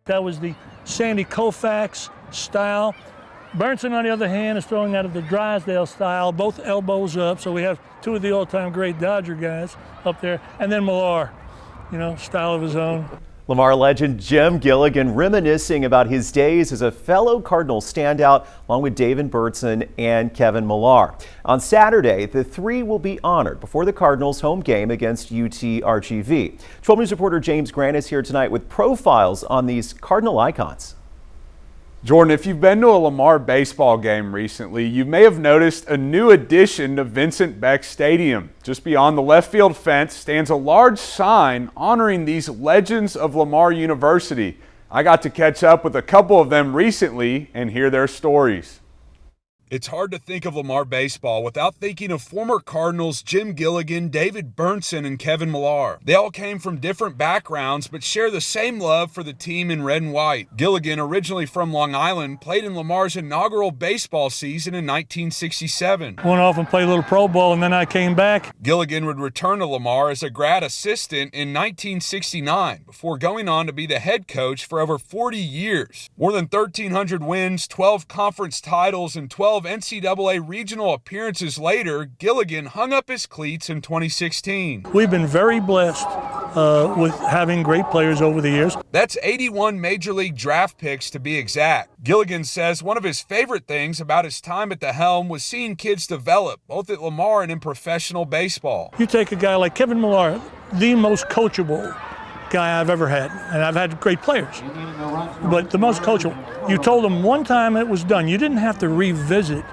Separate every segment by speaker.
Speaker 1: That was the Sandy Koufax style. Burnson, on the other hand, is throwing out of the Drysdale style, both elbows up. So we have two of the all-time great Dodger guys up there. And then Millar, style of his own.
Speaker 2: Lamar legend Jim Gilligan reminiscing about his days as a fellow Cardinals standout along with David Burnson and Kevin Millar. On Saturday, the three will be honored before the Cardinals' home game against UT RGV. 12 News reporter James Grant is here tonight with profiles on these Cardinal icons.
Speaker 3: Jordan, if you've been to a Lamar baseball game recently, you may have noticed a new addition to Vincent Beck Stadium. Just beyond the left field fence stands a large sign honoring these legends of Lamar University. I got to catch up with a couple of them recently and hear their stories. It's hard to think of Lamar baseball without thinking of former Cardinals Jim Gilligan, David Burnson, and Kevin Millar. They all came from different backgrounds but share the same love for the team in red and white. Gilligan, originally from Long Island, played in Lamar's inaugural baseball season in 1967.
Speaker 1: Went off and played a little pro ball, and then I came back.
Speaker 3: Gilligan would return to Lamar as a grad assistant in 1969 before going on to be the head coach for over 40 years. More than 1,300 wins, 12 conference titles, and 12 NCAA regional appearances later, Gilligan hung up his cleats in 2016.
Speaker 1: We've been very blessed with having great players over the years.
Speaker 3: That's 81 Major League draft picks to be exact. Gilligan says one of his favorite things about his time at the helm was seeing kids develop, both at Lamar and in professional baseball.
Speaker 1: You take a guy like Kevin Millar, the most coachable guy I've ever had, and I've had great players, but the most coachable. You told him one time it was done. You didn't have to revisit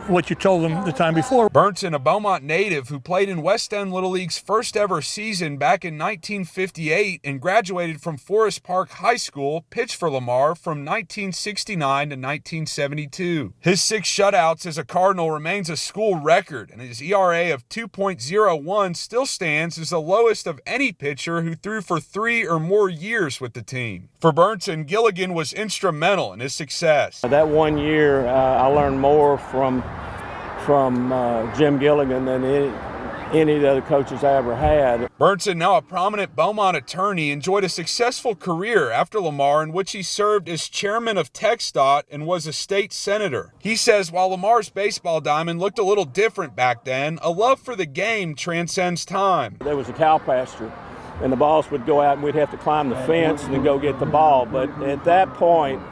Speaker 1: what you told them the time before.
Speaker 3: Burnson, a Beaumont native who played in West End Little League's first ever season back in 1958 and graduated from Forest Park High School, pitched for Lamar from 1969 to 1972. His 6 shutouts as a Cardinal remains a school record, and his ERA of 2.01 still stands as the lowest of any pitcher who threw for 3 or more years with the team. For Burnson, Gilligan was instrumental in his success.
Speaker 4: That 1 year, I learned more from Jim Gilligan than any of the other coaches I ever had.
Speaker 3: Burnson, now a prominent Beaumont attorney, enjoyed a successful career after Lamar in which he served as chairman of TxDOT and was a state senator. He says while Lamar's baseball diamond looked a little different back then, a love for the game transcends time.
Speaker 4: There was a cow pasture, and the balls would go out and we'd have to climb the fence and then go get the ball. But at that point,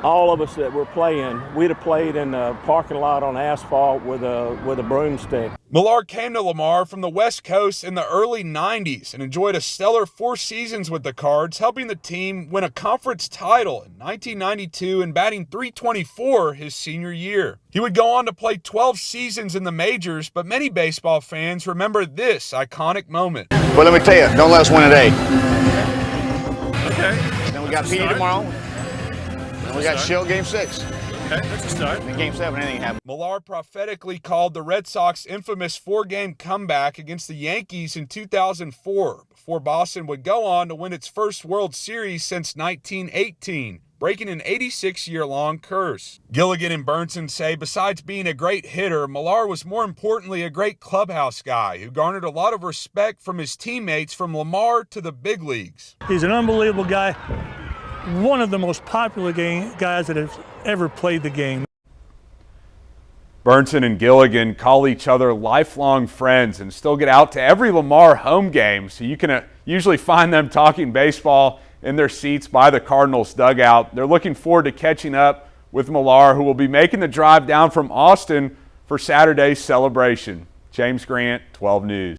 Speaker 4: all of us that were playing, we'd have played in the parking lot on asphalt with a broomstick.
Speaker 3: Millar came to Lamar from the West Coast in the early 90s and enjoyed a stellar 4 seasons with the Cards, helping the team win a conference title in 1992 and batting .324 his senior year. He would go on to play 12 seasons in the majors, but many baseball fans remember this iconic moment.
Speaker 5: But let me tell you, don't let us win today.
Speaker 6: Okay.
Speaker 5: Then we got PD tomorrow. And we got Shield Game 6.
Speaker 6: Okay, that's a start.
Speaker 5: In Game 7, anything happened.
Speaker 3: Millar prophetically called the Red Sox infamous 4-game comeback against the Yankees in 2004, before Boston would go on to win its first World Series since 1918, breaking an 86-year-long curse. Gilligan and Burnson say besides being a great hitter, Millar was more importantly a great clubhouse guy who garnered a lot of respect from his teammates from Lamar to the big leagues.
Speaker 1: He's an unbelievable guy. One of the most popular guys that has ever played the game.
Speaker 3: Burnson and Gilligan call each other lifelong friends and still get out to every Lamar home game, so you can usually find them talking baseball in their seats by the Cardinals dugout. They're looking forward to catching up with Millar, who will be making the drive down from Austin for Saturday's celebration. James Grant, 12 News.